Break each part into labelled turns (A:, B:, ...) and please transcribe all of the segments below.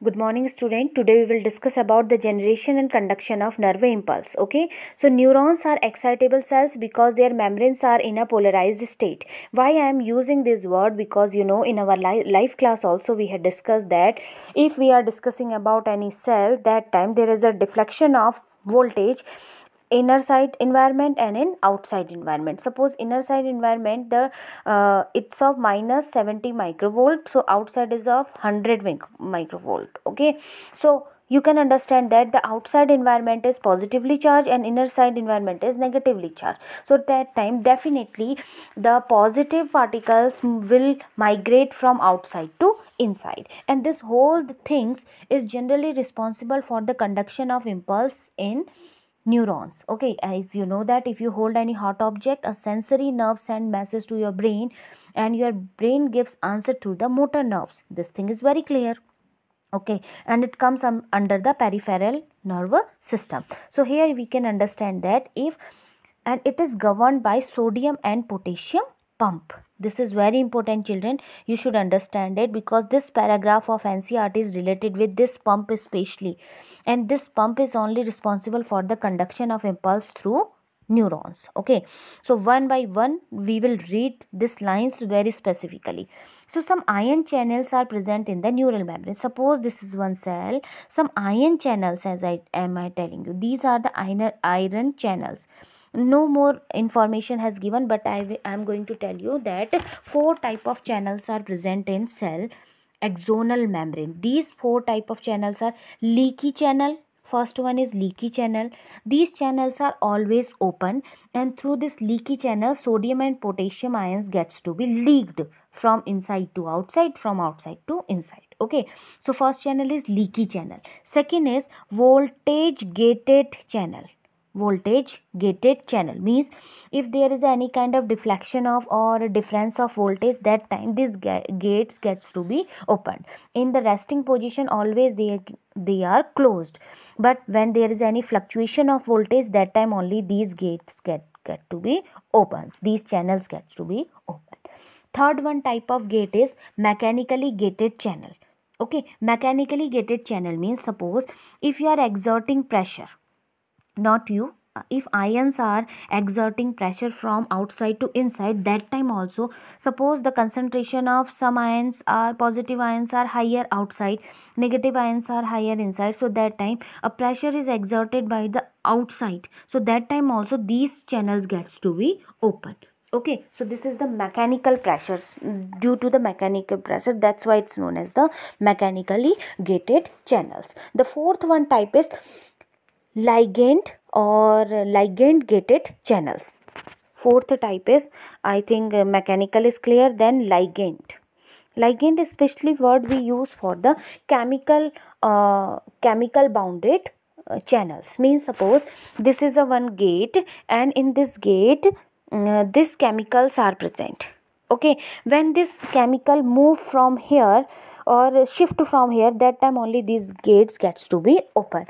A: Good morning student. Today we will discuss about the generation and conduction of nerve impulse. Okay. So neurons are excitable cells because their membranes are in a polarized state. Why I am using this word? Because in our life class also we had discussed that if we are discussing about any cell, that time there is a deflection of voltage inner side environment and in outside environment. Suppose inner side environment, the it's of minus 70 microvolt, so outside is of 100 microvolt. Okay, so you can understand that the outside environment is positively charged and inner side environment is negatively charged. So at that time definitely the positive particles will migrate from outside to inside, and this whole things is generally responsible for the conduction of impulse in neurons. Okay, as you know that if you hold any hot object, a sensory nerve send message to your brain and your brain gives answer to the motor nerves. This thing is very clear. Okay, and it comes under the peripheral nervous system. So here we can understand that if and it is governed by sodium and potassium pump. This is very important, children. You should understand it because this paragraph of NCERT is related with this pump especially, and this pump is only responsible for the conduction of impulse through neurons. Okay, so one by one we will read these lines very specifically. So some ion channels are present in the neural membrane. Suppose this is one cell, some ion channels, as I telling you, these are the iron channels. No more information has given, but I am going to tell you that 4 type of channels are present in cell axonal membrane. These 4 type of channels are leaky channel. First one is leaky channel. These channels are always open, and through this leaky channel sodium and potassium ions gets to be leaked from inside to outside, from outside to inside. Okay, so first channel is leaky channel. Second is voltage gated channel. Voltage gated channel means if there is any kind of deflection of or difference of voltage, that time this gates gets to be opened. In the resting position always they are closed, but when there is any fluctuation of voltage, that time only these gates get to be opens, these channels gets to be open. Third one type of gate is mechanically gated channel. Okay, mechanically gated channel means suppose if you are exerting pressure, not you, if ions are exerting pressure from outside to inside, that time also suppose the concentration of some ions are positive ions are higher outside, negative ions are higher inside, so that time a pressure is exerted by the outside, so that time also these channels gets to be open. Okay, so this is the mechanical pressures, due to the mechanical pressure, that's why it's known as the mechanically gated channels. The fourth one type is ligand or ligand gated channels. Fourth type is, I think mechanical is clear, then ligand. Ligand is especially word we use for the chemical bounded channels. Means suppose this is a one gate, and in this gate these chemicals are present. Okay, when this chemical move from here or shift from here, that time only these gates gets to be open.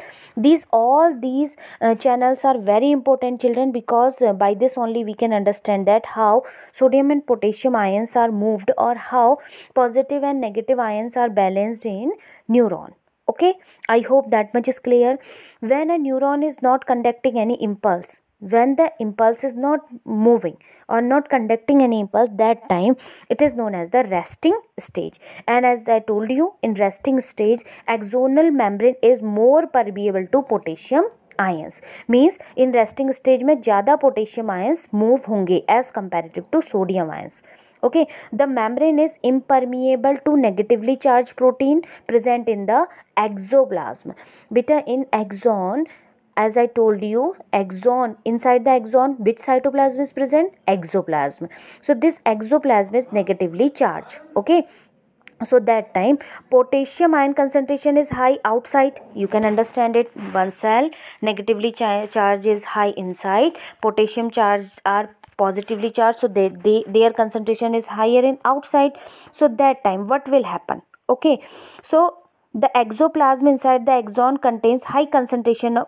A: All these channels are very important, children, because by this only we can understand that how sodium and potassium ions are moved, or how positive and negative ions are balanced in neuron. Okay, I hope that much is clear. When a neuron is not conducting any impulse, when the impulse is not moving or not conducting any impulse, that time it is known as the resting stage. And as I told you, in resting stage axonal membrane is more permeable to potassium ions. Means in resting stage में ज़्यादा potassium ions move होंगे as comparative to sodium ions. Okay, the membrane is impermeable to negatively charged protein present in the exoplasm. Beta, in axon, as I told you, axon, inside the axon which cytoplasm is present? Exoplasm. So this exoplasm is negatively charged. Okay, so that time potassium ion concentration is high outside. You can understand it. One cell negatively charged is high inside, potassium charged are positively charged, so their concentration is higher in outside. So that time what will happen? Okay, so the exoplasm inside the axon contains high concentration of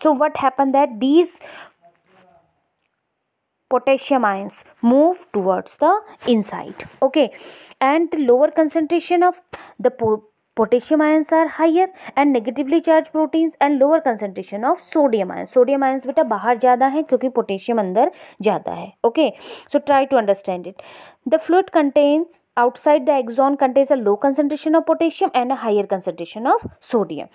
A: so what happened that these potassium ions move towards the inside. Okay, and the lower concentration of the potassium ions are higher and negatively charged proteins and lower concentration of sodium ions. Sodium ions बेटा बाहर ज़्यादा है क्योंकि potassium अंदर ज़्यादा है. Okay, so try to understand it. The fluid contains outside the axon contains a low concentration of potassium and a higher concentration of sodium.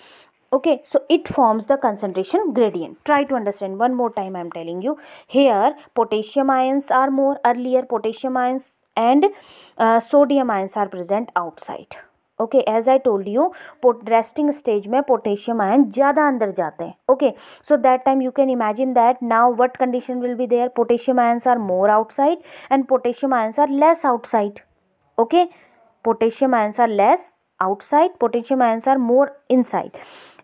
A: Okay, so it forms the concentration gradient. Try to understand one more time. I am telling you here potassium ions are more. Earlier potassium ions and sodium ions are present outside. Okay, as I told you resting stage में potassium ion ज़्यादा अंदर जाते हैं. Okay, so that time you can imagine that now what condition will be there. Potassium ions are more outside and potassium ions are less outside. Okay, potassium ions are less outside, potassium ions are more inside,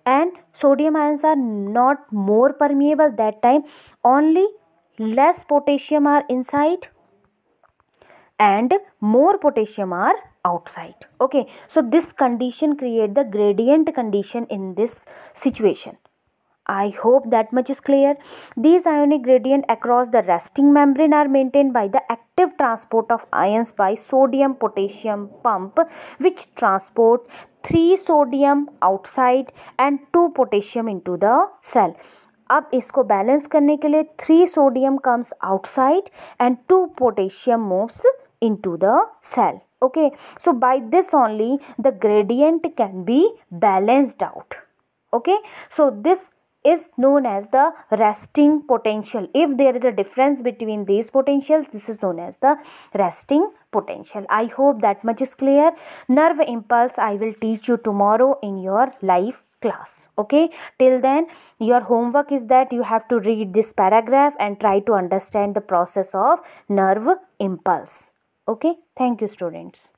A: and sodium ions are not more permeable. That time only less potassium are inside and more potassium are outside. Okay, so this condition create the gradient condition in this situation. I hope that much is clear. These ionic gradient across the resting membrane are maintained by the active transport of ions by sodium potassium pump, which transport 3 sodium outside and 2 potassium into the cell. अब इसको balance करने के लिए 3 sodium comes outside and 2 potassium moves into the cell. Okay, so by this only the gradient can be balanced out. Okay, so this is known as the resting potential. If there is a difference between these potentials, this is known as the resting potential. I hope that much is clear. Nerve impulse I will teach you tomorrow in your live class. Okay, till then your homework is that you have to read this paragraph and try to understand the process of nerve impulse. Okay, thank you students.